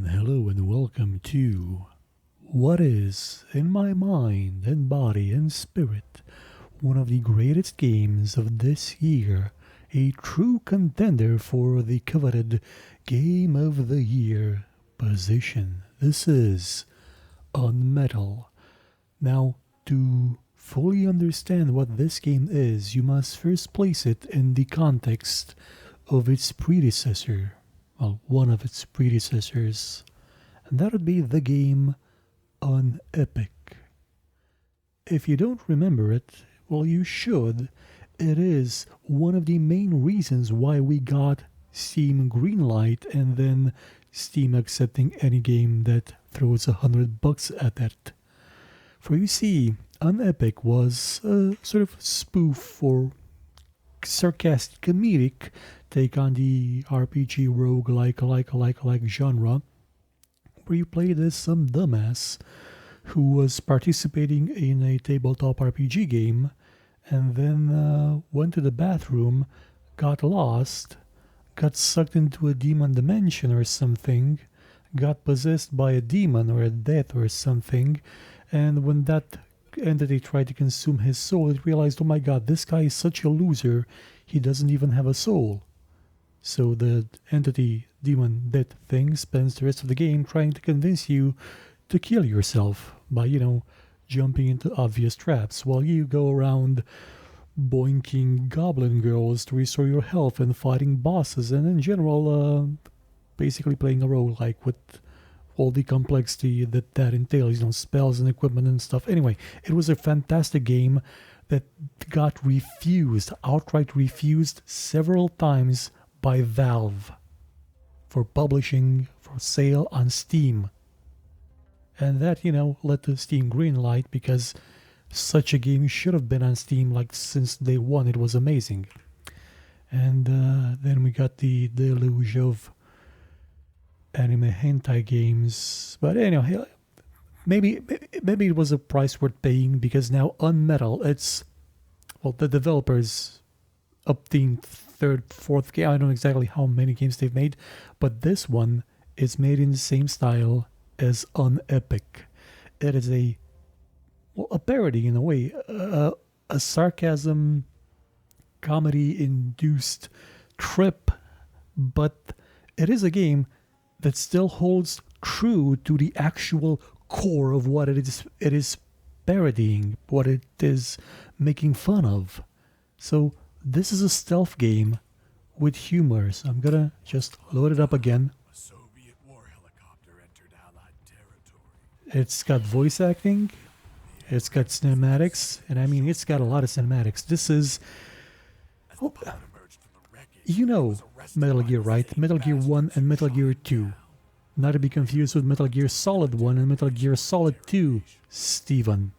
Hello and welcome to what is, in my mind and body and spirit, one of the greatest games of this year, a true contender for the coveted Game of the Year position. This is UnMetal. Now, to fully understand what this game is, you must first place it in the context of its predecessor. Well, one of its predecessors, and that would be the game UnEpic. If you don't remember it, well, you should. It is one of the main reasons why we got Steam Greenlight and then Steam accepting any game that throws $100 at it. For you see, UnEpic was a sort of spoof or sarcastic comedic take on the RPG roguelike genre, where you played as some dumbass who was participating in a tabletop RPG game and then went to the bathroom, got lost, got sucked into a demon dimension or something, got possessed by a demon or a death or something, and when that entity tried to consume his soul, it realized, oh my god, this guy is such a loser, he doesn't even have a soul. So the entity, demon, death thing spends the rest of the game trying to convince you to kill yourself by, jumping into obvious traps while you go around boinking goblin girls to restore your health and fighting bosses and in general, basically playing a roguelike with all the complexity that entails, spells and equipment and stuff. Anyway, it was a fantastic game that got outright refused several times by Valve for publishing for sale on Steam. And that, led to Steam Greenlight because such a game should have been on Steam since day one. It was amazing. And then we got the deluge of anime hentai games, but anyhow, maybe it was a price worth paying because now UnMetal, the developers obtained third, fourth game. I don't know exactly how many games they've made, but this one is made in the same style as UnEpic. It is a parody in a way, a sarcasm, comedy-induced trip, but it is a game that still holds true to the actual core of what it is parodying, what it is making fun of. So this is a stealth game with humor. So I'm gonna just load it up again. A Soviet war helicopter entered Allied territory. It's got voice acting, it's got cinematics, and I mean it's got a lot of cinematics. This is Metal Gear, right? Metal Gear 1 and Metal Gear 2. Not to be confused with Metal Gear Solid 1 and Metal Gear Solid 2, Steven.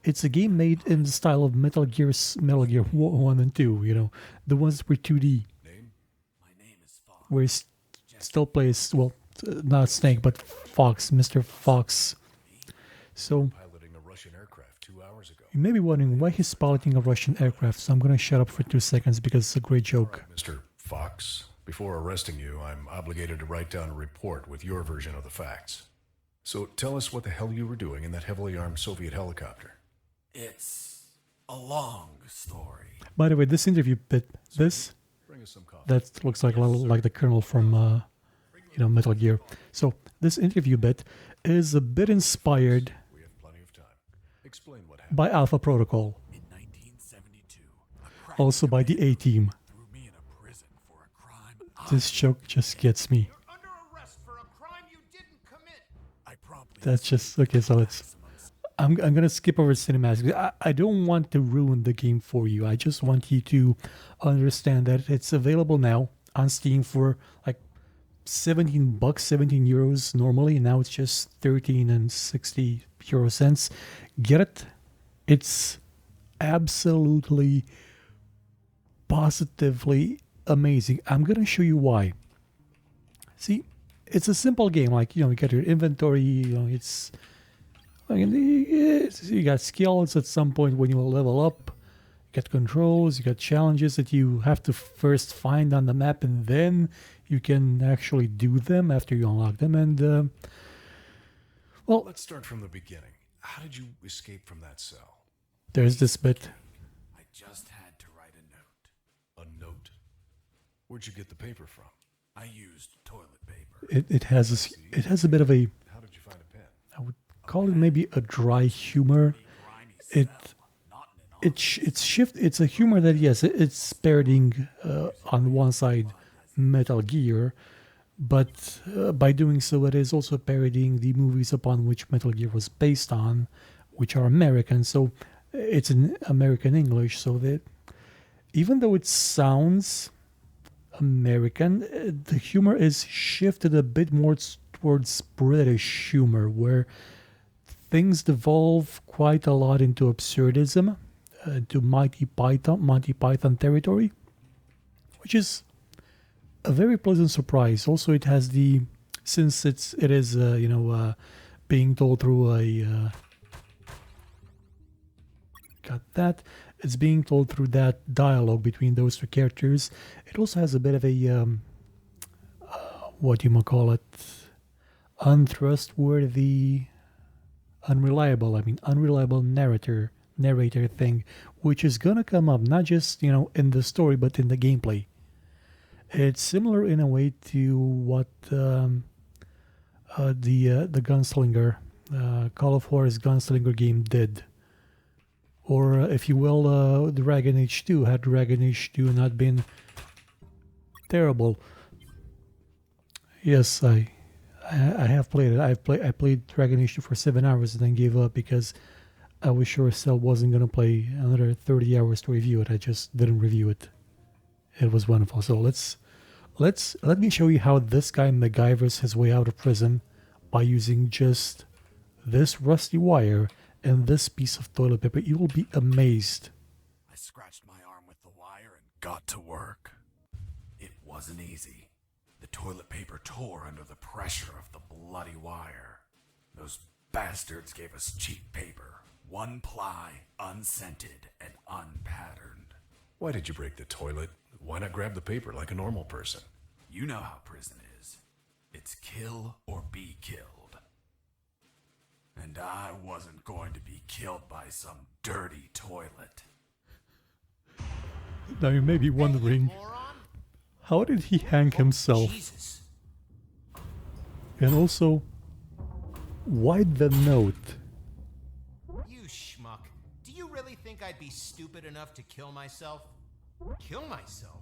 It's a game made in the style of Metal Gear 1 and 2, the ones that were 2D. My name is Fox. Where he still plays, not Snake, but Fox, Mr. Fox. So, Piloting a Russian aircraft 2 hours ago. you may be wondering why he's piloting a Russian aircraft, so I'm gonna shut up for 2 seconds because it's a great joke. Mr. Fox, before arresting you, I'm obligated to write down a report with your version of the facts. So tell us what the hell you were doing in that heavily armed Soviet helicopter. It's a long story. By the way, this interview bit, Bring us some coffee. that looks like a little like the Colonel from, Metal Gear. So this interview bit is a bit inspired We have plenty of time. Explain what happened. by Alpha Protocol, In 1972, a crack also by the A-Team. threw me in a prison for a crime This joke just gets me. Under arrest for a crime you didn't commit. I promptly That's just okay. So it's I'm gonna skip over cinematics. I don't want to ruin the game for you. I just want you to understand that it's available now on Steam for like $17, 17 euros normally. Now it's just 13 and 60 euro cents. Get it? It's absolutely, positively amazing. I'm gonna show you why. See, it's a simple game. You got your inventory. You got skills at some point when you level up. You got controls, you got challenges that you have to first find on the map, and then you can actually do them after you unlock them. And well, Let's start from the beginning. How did you escape from that cell? there's this bit. I just had to write a note. A note? Where'd you get the paper from? I used toilet paper. It has a bit of a, How did you find a pen? I would call it maybe a dry humor. Grimy It cell, not in an it's a humor that, yes, it's parodying on one side Metal Gear, but by doing so it is also parodying the movies upon which Metal Gear was based on, which are American. So it's in American English, so that even though it sounds American, the humor is shifted a bit more towards British humor, where things devolve quite a lot into absurdism, to Monty Python territory, which is a very pleasant surprise. Also, it has the, since it is being told through a got that. It's being told through that dialogue between those two characters. It also has a bit of a what you might call it, untrustworthy, unreliable narrator thing, which is gonna come up not just in the story but in the gameplay. It's similar in a way to what the Gunslinger, Call of Juarez Gunslinger game did. Or, if you will, Dragon Age 2. Had Dragon Age 2 not been terrible. Yes, I have played it. I played Dragon Age 2 for 7 hours and then gave up because I was sure Cell wasn't going to play another 30 hours to review it. I just didn't review it. It was wonderful. So let me show you how this guy MacGyvers his way out of prison by using just this rusty wire and this piece of toilet paper. You will be amazed. I scratched my arm with the wire and got to work. It wasn't easy. The toilet paper tore under the pressure of the bloody wire. Those bastards gave us cheap paper, one ply, unscented, and unpatterned. Why did you break the toilet? Why not grab the paper like a normal person? You know how prison is. It's kill or be killed. And I wasn't going to be killed by some dirty toilet. Now you may be wondering, how did he hang himself? Jesus. And also, why the note? You schmuck. Do you really think I'd be stupid enough to kill myself? Kill myself?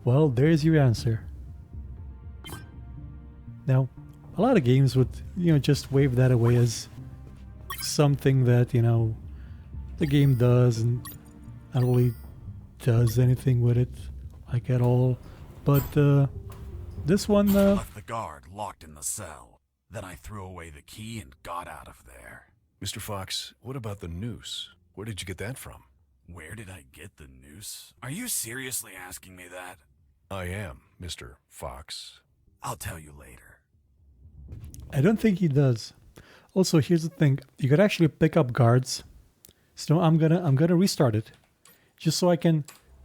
Well, there's your answer. Now, a lot of games would, just wave that away as something that, the game does and not really does anything with it, like at all. But this one, Left the guard locked in the cell. Then I threw away the key and got out of there. Mr. Fox, what about the noose? Where did you get that from? Where did I get the noose? Are you seriously asking me that? I am, Mr. Fox. I'll tell you later. I don't think he does. Also, here's the thing: you could actually pick up guards. So I'm gonna restart it, just so I can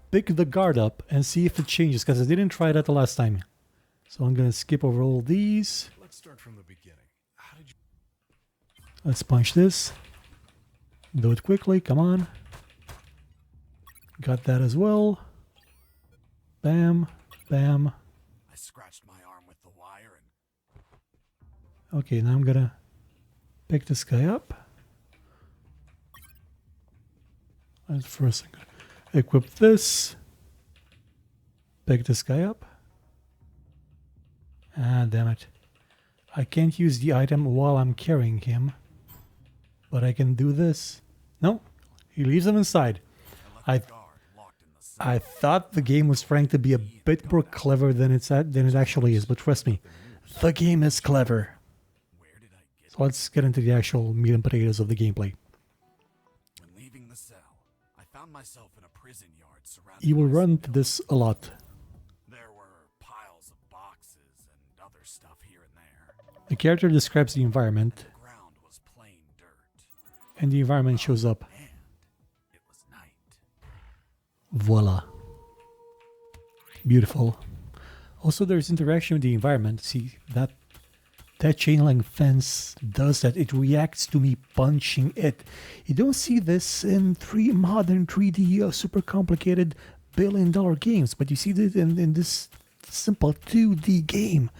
pick the guard up and see if it changes, because I didn't try that the last time. So I'm gonna skip over all these. Let's start from the beginning. How did you... Let's punch this. Do it quickly. Come on. Got that as well. Bam, bam. I scratched my arm with the wire and Okay, now I'm gonna pick this guy up. And first I'm gonna equip this. Pick this guy up. Ah, damn it. I can't use the item while I'm carrying him. But I can do this. No, he leaves him inside. I left the guard locked in the cell. I thought the game was trying to be a bit more clever than it actually is, but trust me, the game is clever. Where did I get So let's get into the actual meat and potatoes of the gameplay. When leaving the cell, I found myself in a prison yard surrounded You will by run into this a lot. There were piles of boxes and other stuff here and there. The character describes the environment, The ground was plain dirt. and the environment shows up. And Voila. Beautiful. Also, there's interaction with the environment. See, that chain link fence does that. It reacts to me punching it. You don't see this in modern 3D super complicated billion-dollar games, but you see it in this simple 2D game.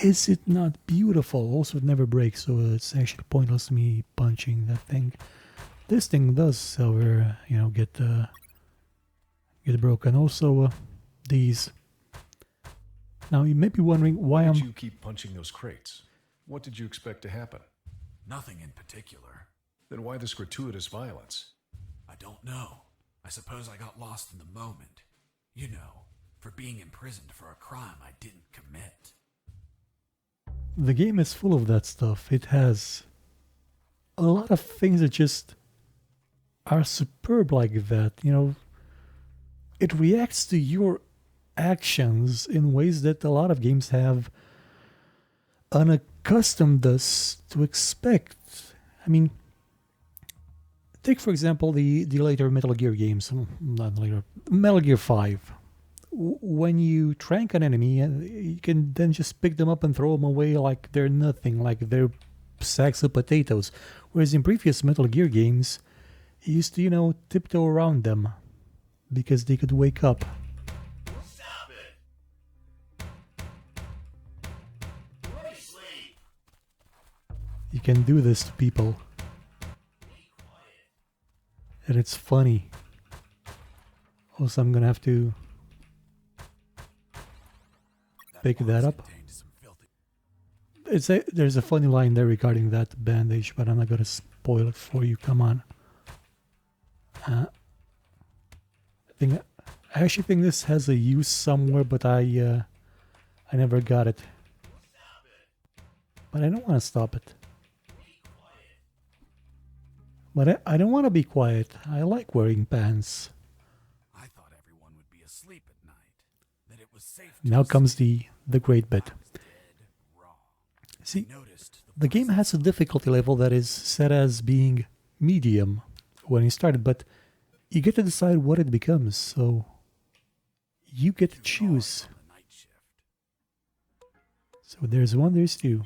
Is it not beautiful? Also, it never breaks, so it's actually pointless me punching that thing. This thing does, however, get broken. Also, these. Now, you may be wondering why Why did you keep punching those crates? What did you expect to happen? Nothing in particular. Then why this gratuitous violence? I don't know. I suppose I got lost in the moment. You know, for being imprisoned for a crime I didn't commit. The game is full of that stuff. It has a lot of things that just are superb like that. It reacts to your actions in ways that a lot of games have unaccustomed us to expect. I mean, take for example the later Metal Gear games, not later, Metal Gear 5. When you trank an enemy, you can then just pick them up and throw them away like they're nothing, like they're sacks of potatoes. Whereas in previous Metal Gear games, you used to, tiptoe around them because they could wake up. Stop it! Let me sleep! You can do this to people. Be quiet. And it's funny. Also, I'm gonna have to pick that up. There's a funny line there regarding that bandage, but I'm not gonna spoil it for you. Come on. I actually think this has a use somewhere, but I never got it. But I don't want to stop it. But I don't want to be quiet. I like wearing pants. I thought everyone would be asleep at night. That it was safe. Now comes the great bit. Wrong. See, Noticed the game has a difficulty level that is set as being medium when you started, but you get to decide what it becomes, so you get to choose. on the night shift. So there's one, there's two.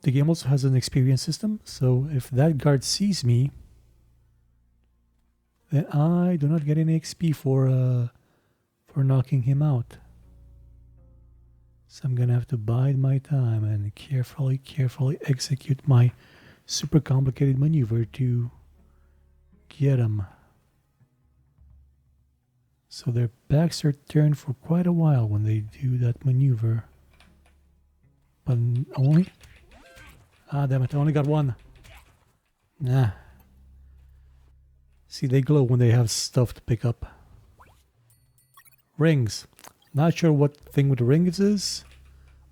The game also has an experience system, so if that guard sees me, then I do not get any XP for knocking him out. So I'm gonna have to bide my time and carefully execute my super complicated maneuver to get him. So their backs are turned for quite a while when they do that maneuver. But only... Ah, damn it, I only got one. Nah. See, they glow when they have stuff to pick up. Rings. Not sure what thing with the rings is,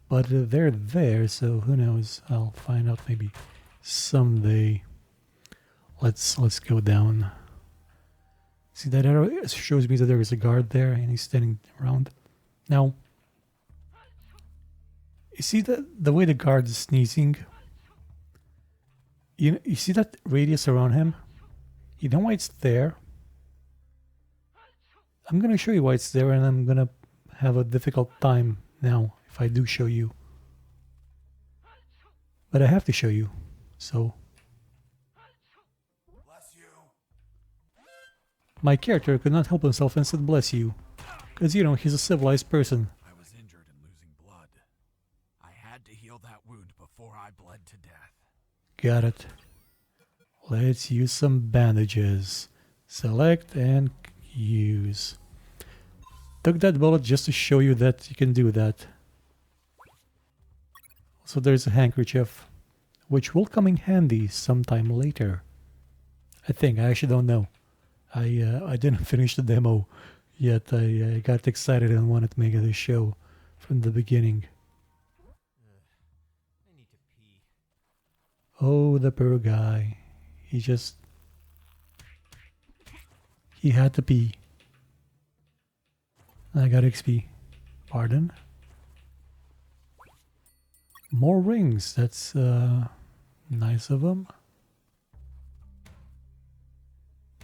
but they're there, so who knows? I'll find out maybe someday. Let's go down. See, that arrow shows me that there is a guard there and he's standing around. Now, you see the way the guard is sneezing? You see that radius around him? You know why it's there? I'm gonna show you why it's there, and I'm gonna have a difficult time now if I do show you. But I have to show you, so... Bless you. My character could not help himself and said bless you. Because, he's a civilized person. I was injured and losing blood. I had to heal that wound before I bled to death. Got it. Let's use some bandages. Select and use. Took that bullet just to show you that you can do that. So there's a handkerchief, which will come in handy sometime later. I think. I actually don't know. I didn't finish the demo yet. I got excited and wanted to make it a show from the beginning. I need to pee. Oh, the poor guy. He had to pee. I got XP. Pardon? More rings. That's nice of them.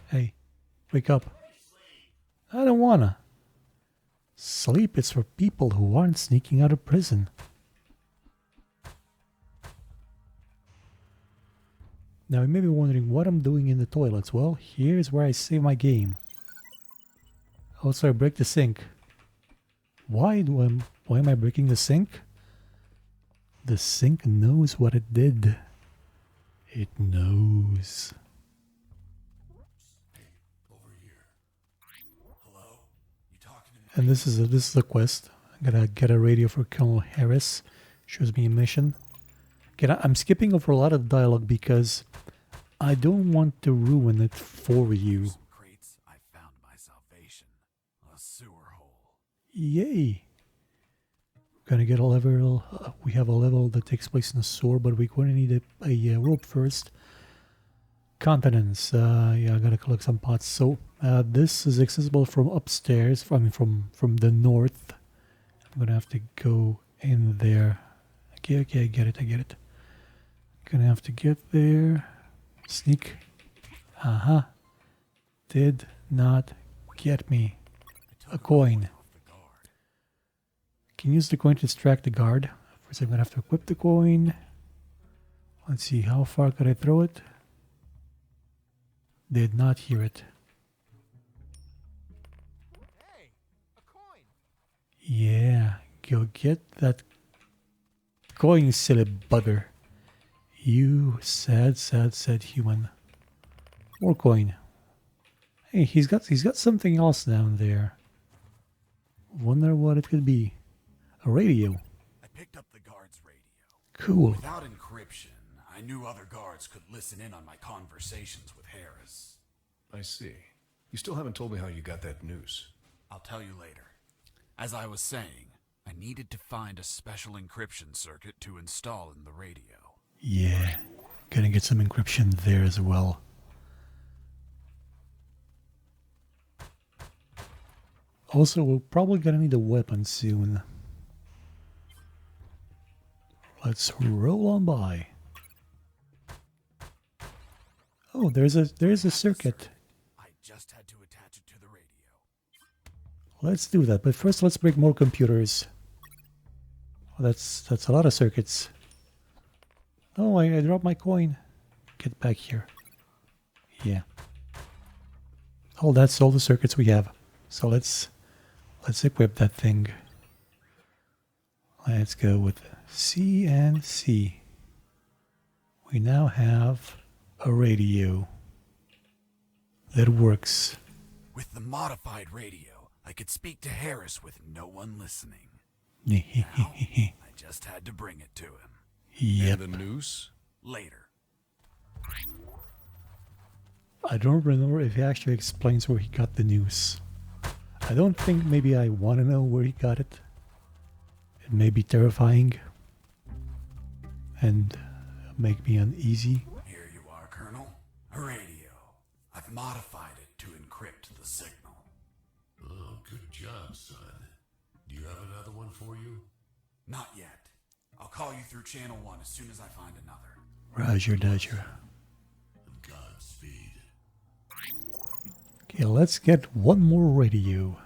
Hey. Wake up. I don't wanna. Sleep is for people who aren't sneaking out of prison. Now you may be wondering what I'm doing in the toilets. Well, here's where I save my game. Also, I break the sink. Why am I breaking the sink? The sink knows what it did. It knows. Over here. Hello? You talking to me? And this is a quest. I'm gonna get a radio for Colonel Harris. Shows me a mission. Okay, I'm skipping over a lot of dialogue because I don't want to ruin it for you. Some crates. I found my salvation. A sewer hole. Yay! We're gonna get a level. We have a level that takes place in a sewer, but we're going to need a rope first. Continents. Yeah, I gotta collect some pots. So this is accessible from upstairs. From the north. I'm gonna have to go in there. Okay, I get it. Gonna have to get there. Sneak. Aha. Did not get me. A coin. Can use the coin to distract the guard. First I'm gonna have to equip the coin. Let's see, how far could I throw it? Did not hear it. Hey, a coin. Yeah, go get that coin, you silly bugger. You sad human. More coin. Hey, he's got something else down there. Wonder what it could be. A radio. I picked up the guard's radio. Cool. Without encryption, I knew other guards could listen in on my conversations with Harris. I see. You still haven't told me how you got that noose. I'll tell you later. As I was saying, I needed to find a special encryption circuit to install in the radio. Yeah, gonna get some encryption there as well. Also, we're probably gonna need a weapon soon. Let's roll on by. Oh, there's a circuit. I just had to attach it to the radio. Let's do that, but first let's break more computers. Oh, that's a lot of circuits. Oh, I dropped my coin. Get back here. Yeah. Oh, that's all the circuits we have. So let's equip that thing. Let's go with C and C. We now have a radio that works. With the modified radio, I could speak to Harris with no one listening. Yep. I just had to bring it to him. And the noose? Later. I don't remember if he actually explains where he got the news. I don't think maybe I want to know where he got it. It may be terrifying and make me uneasy. Here you are, Colonel. A radio. I've modified it to encrypt the signal. Oh, good job, son. Do you have another one for you? Not yet. I'll call you through channel 1 as soon as I find another. Roger, Dodger. Godspeed. Okay, let's get one more radio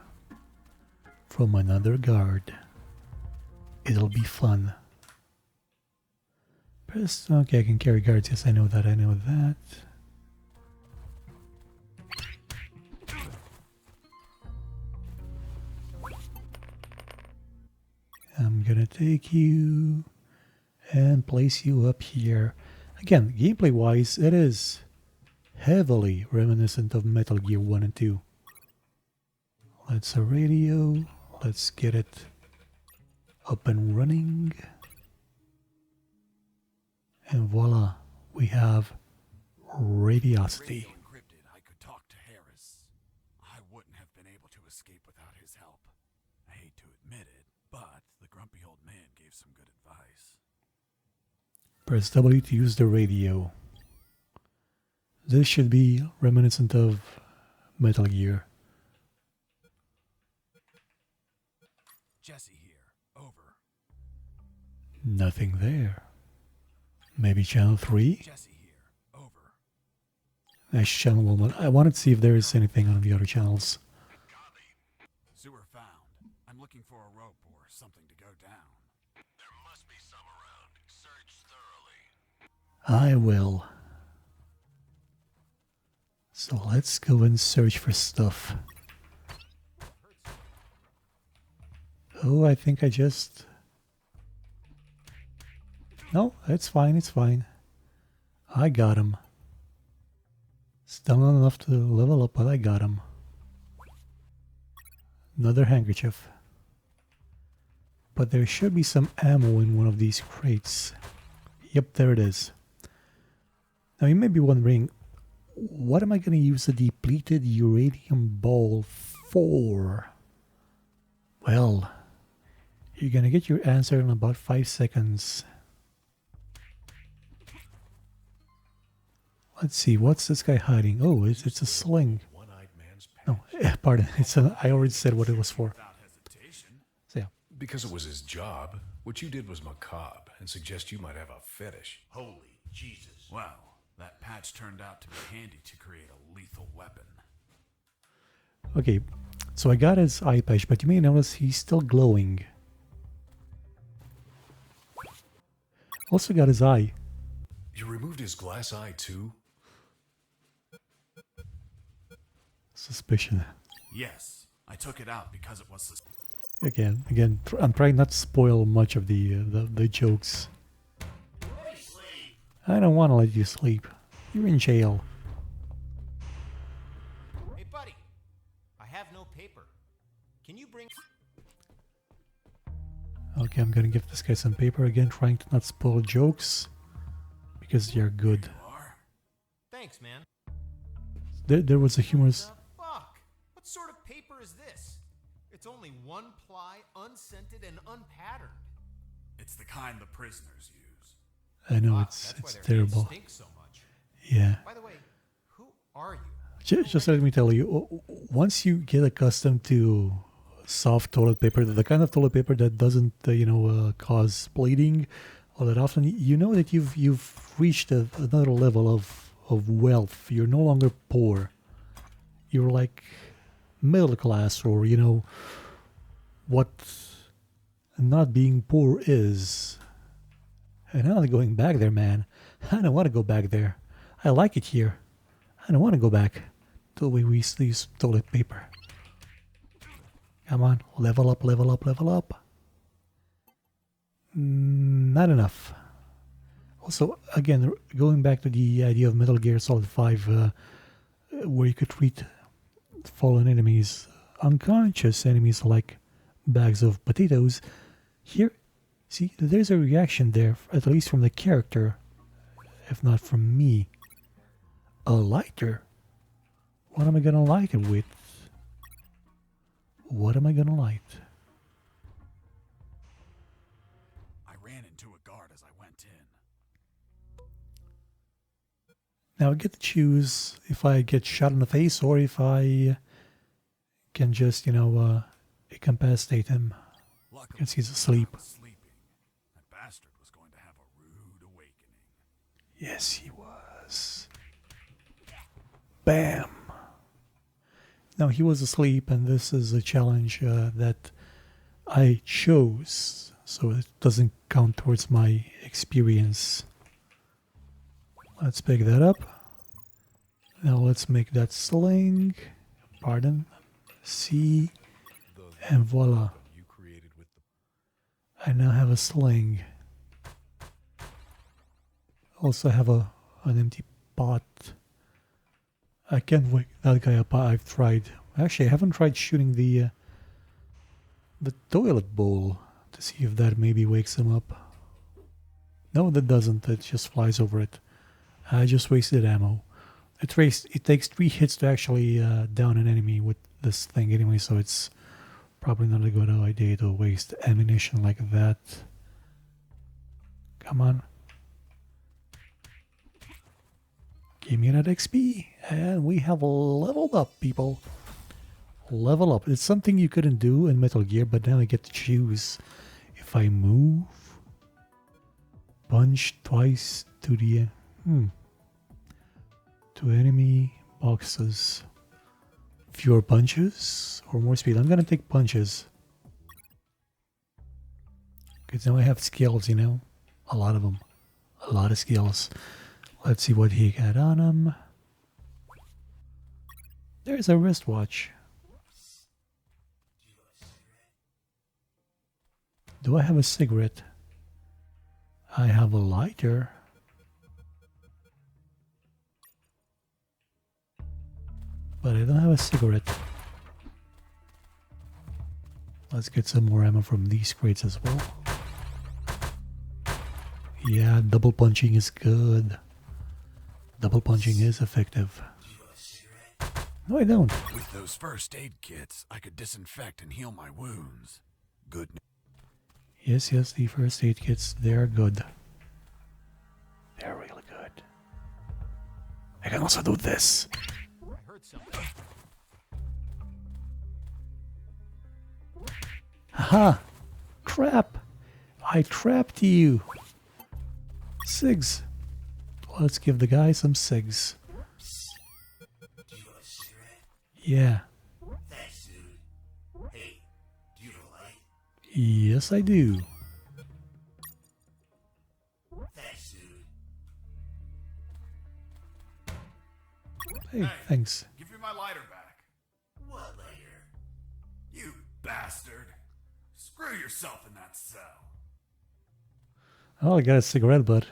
from another guard. It'll be fun. Press. Okay, I can carry guards. Yes, I know that. I'm gonna take you and place you up here. Again, gameplay wise, it is heavily reminiscent of Metal Gear 1 and 2. That's a radio. Let's get it up and running. And voila, we have radiosity. Radio encrypted, I could talk to Harris. I wouldn't have been able to escape without his help. I hate to admit it, but the grumpy old man gave some good advice. Press W to use the radio. This should be reminiscent of Metal Gear. Jesse here. Over. Nothing there. Maybe channel 3? Jesse here. Over. Nice channel woman. I wanted to see if there is anything on the other channels. Sewer found. I'm looking for a rope or something to go down. There must be some around. Search thoroughly. I will. So let's go and search for stuff. Oh, I think I just... No, it's fine, it's fine. I got him. Still not enough to level up, but I got him. Another handkerchief. But there should be some ammo in one of these crates. Yep, there it is. Now you may be wondering, what am I going to use a depleted uranium ball for? Well, you're going to get your answer in about 5 seconds. Let's see, what's this guy hiding? Oh, it's a sling. One-eyed man's No, past. pardon, I already said what it was for. Without hesitation. So yeah. Because it was his job, what you did was macabre and suggest you might have a fetish. Holy Jesus. Well, that patch turned out to be handy to create a lethal weapon. Okay, so I got his eye patch, but you may notice he's still glowing. Also got his eye. You removed his glass eye too? Suspicion. Yes, I took it out because it was Again, I'm trying not to spoil much of the jokes. I don't want to let you sleep. You're in jail. Hey, buddy. I have no paper. Can you bring... Okay, I'm gonna give this guy some paper again, trying to not spoil jokes. Because they're good. Thanks, man. There was a humorous... The fuck? What sort of paper is this? It's only one ply, unscented, and unpatterned. It's the kind the prisoners use. I know, That's why it's their terrible. hands stink so much. Yeah. By the way, who are you? Just let me tell you, once you get accustomed to soft toilet paper, the kind of toilet paper that doesn't, cause bleeding all that often, you know that you've reached another level of wealth. You're no longer poor. You're like middle class, or what not being poor is. And I'm not going back there, man. I don't want to go back there. I like it here. I don't want to go back to the way we used to use toilet paper. Come on, level up, level up, level up. Not enough. Also, again, going back to the idea of Metal Gear Solid 5, where you could treat fallen enemies, unconscious enemies like bags of potatoes, here, see, there's a reaction there, at least from the character, if not from me. A lighter? What am I gonna light it with? What am I gonna light? I ran into a guard as I went in. Now I get to choose if I get shot in the face or if I can just, incapacitate him Luckily, because he's asleep. I was sleeping. That bastard was going to have a rude awakening. Yes, he was. Bam! Now he was asleep, and this is a challenge that I chose, so it doesn't count towards my experience. Let's pick that up. Now let's make that sling. Pardon. C. And voila. You created with the I now have a sling. Also have an empty pot. I can't wake that guy up. I've tried. Actually, I haven't tried shooting the toilet bowl to see if that maybe wakes him up. No, that doesn't. It just flies over it. I just wasted ammo. It takes 3 hits to actually down an enemy with this thing anyway, so it's probably not a good idea to waste ammunition like that. Come on. Give me that XP. And we have leveled up, people. Level up. It's something you couldn't do in Metal Gear, but now I get to choose. If I move, punch twice to the... 2 enemy boxes. Fewer punches or more speed? I'm gonna take punches. Because now I have skills, you know? A lot of them. A lot of skills. Let's see what he got on him. There's a wristwatch. Do I have a cigarette? I have a lighter. But I don't have a cigarette. Let's get some more ammo from these crates as well. Yeah, double punching is good. Double punching is effective. No, I don't. With those first aid kits, I could disinfect and heal my wounds. Good. Yes, the first aid kits, they're good. They're really good. I can also do this. I heard something. Haha! Crap! I trapped you! Cigs. Let's give the guy some cigs. Yeah. Thanks, dude. Hey, do you have a light? Yes, I do. Thanks, dude. Hey, thanks. Give me my lighter back. What lighter? You bastard. Screw yourself in that cell. Oh, I got a cigarette, but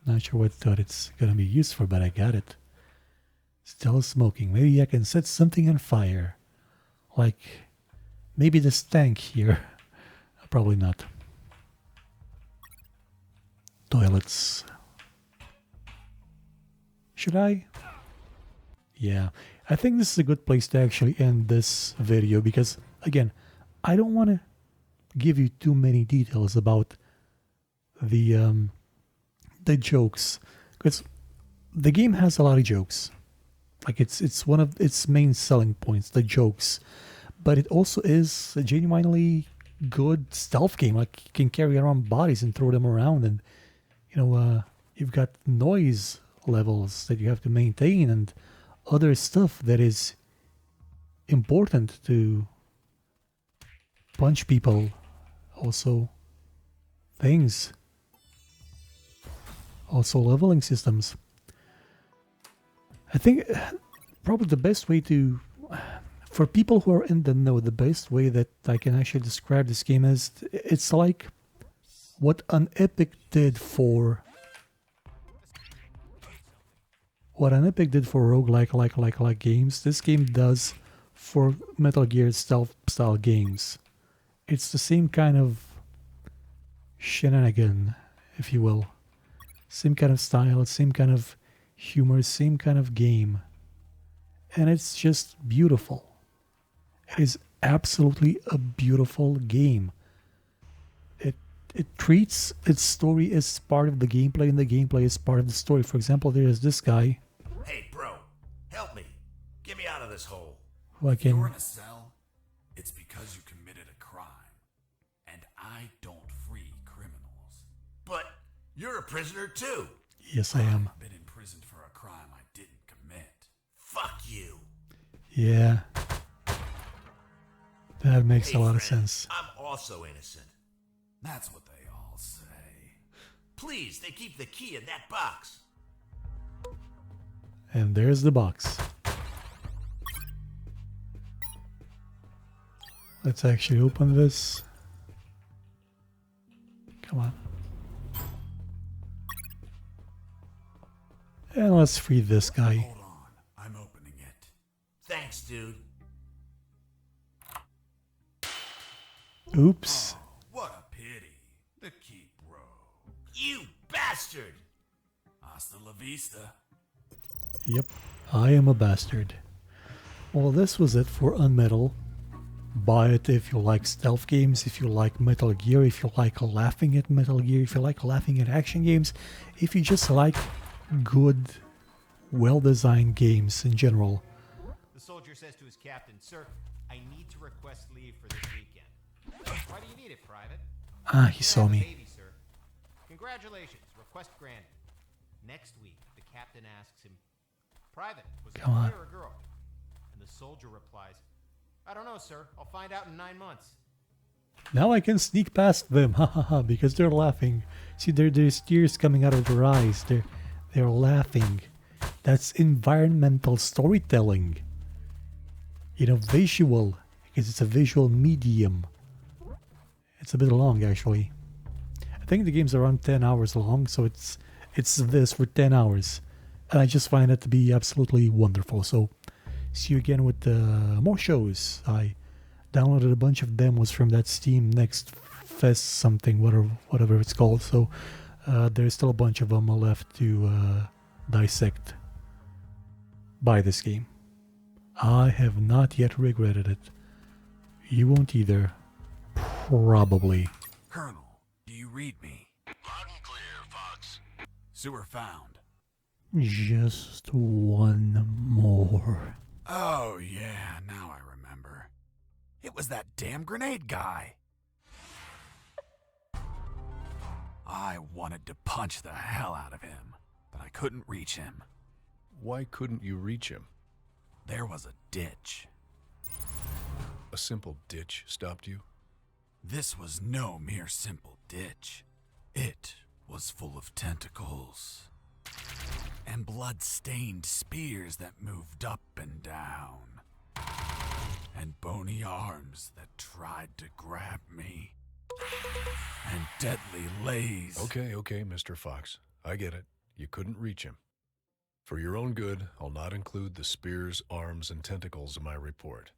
not sure what it's gonna be used for, but I got it. Still smoking. Maybe I can set something on fire. Like, maybe this tank here. Probably not. Toilets. Should I? Yeah. I think this is a good place to actually end this video because, again, I don't want to give you too many details about the jokes, because the game has a lot of jokes. Like it's one of its main selling points, the jokes. But it also is a genuinely good stealth game. Like you can carry around bodies and throw them around, and you've got noise levels that you have to maintain and other stuff that is important to punch people. Also things. Also leveling systems. I think probably the best way to, for people who are in the know, the best way that I can actually describe this game is, it's like what UnEpic did for roguelike games. This game does for Metal Gear stealth style games. It's the same kind of shenanigan, if you will. Same kind of style, same kind of humor, same kind of game. And it's just beautiful. It is absolutely a beautiful game. It treats its story as part of the gameplay, and the gameplay is part of the story. For example, there is this guy. Hey, bro, help me. Get me out of this hole. Who I If you're can... in a cell, it's because you committed a crime. And I don't free criminals. But you're a prisoner too. Yes, I am. I've been imprisoned for a crime I didn't commit. Fuck you. Yeah. That makes Hey, a lot of friend, sense. I'm also innocent. That's what they all say. Please, they keep the key in that box. And there's the box. Let's actually open this. Come on. And let's free this guy. Hold on, I'm opening it. Thanks, dude. Oops. What a pity. The key broke. You bastard! Hasta la vista. Yep, I am a bastard. Well, this was it for UnMetal. Buy it if you like stealth games, if you like Metal Gear, if you like laughing at Metal Gear, if you like laughing at action games, if you just like good, well-designed games in general. The soldier says to his captain, "Sir, I need to request leave for this weekend." "Why do you need it, Private?" Ah, he saw "I have a me. baby, sir." "Congratulations. Request granted." Next week, the captain asks him, Private, was it a Come on. boy or a girl? And the soldier replies, I don't know, sir. I'll find out in 9 months. Now I can sneak past them, ha ha ha, because they're laughing. See, there's tears coming out of their eyes. They're laughing. That's environmental storytelling. You know, visual, because it's a visual medium. It's a bit long, actually. I think the game's around 10 hours long, so it's this for 10 hours. And I just find it to be absolutely wonderful. So, see you again with more shows. I downloaded a bunch of demos from that Steam Next Fest something, whatever it's called. So, there's still a bunch of them left to dissect by this game. I have not yet regretted it. You won't either. Probably. Colonel, do you read me? Loud and clear, Fox. Sewer found. Just one more. Oh, yeah, now I remember. It was that damn grenade guy. I wanted to punch the hell out of him, but I couldn't reach him. Why couldn't you reach him? There was a ditch. A simple ditch stopped you? This was no mere simple ditch. It was full of tentacles and blood-stained spears that moved up and down, and bony arms that tried to grab me, and deadly lays. Okay, Mr. Fox. I get it. You couldn't reach him. For your own good, I'll not include the spears, arms, and tentacles in my report.